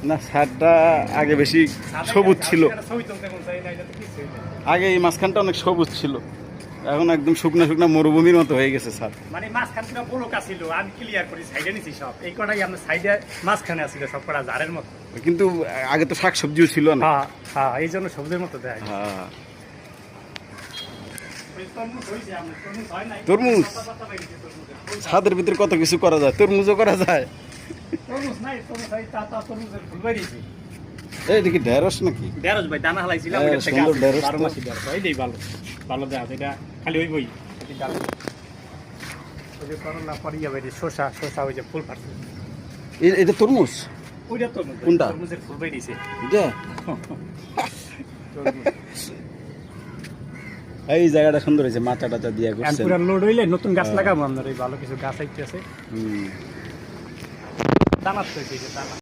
না ছাদটা আগে বেশি সবুজ ছিল, আগে এই মাঝখানটা অনেক সবুজ ছিল, এখন একদম শুকনো শুকনো মরুভূমির মতো হয়ে গেছে ছাদ। মানে মাঝখানটা বলকা ছিল, আমি ক্লিয়ার করি সাইডে নিছি সব, এই কটাই আমরা সাইডে মাঝখানে আছিল সব কটা জারের মতো। কিন্তু আগে তো শাক সবজিও ছিল না। হ্যাঁ হ্যাঁ, এই জন্য সবজির মতো দেয়। হ্যাঁ তরমুজ, ছাদের ভিতরে কত কিছু করা যায়, তরমুজও করা যায়। এটা কি ঢেঁড়স নাকি? ঢেঁড়স ভাই, দানা হালাইছিলাম, সুন্দর ঢেঁড়স। 12 মাসি ঢেঁড়স, এই ভালো ভালো দেখা যায়, এটা খালি ওই বই ওই যে করলা পরিয়া বাইরে, শসা শসা ওই যে ফুল ফাটছে, এটা তরমুজ। ওইটা তরমুজ, কোনটা? তরমুজের ফুল বেরিয়েছে এটা এই জায়গাটা সুন্দর হয়েছে, মাচা টাচা দিয়ে করছেন। পুরা লোড হইলে নতুন গাছ লাগাবো, আপনার এই ভালো কিছু গাছ আইতেছে। দানা তো দানা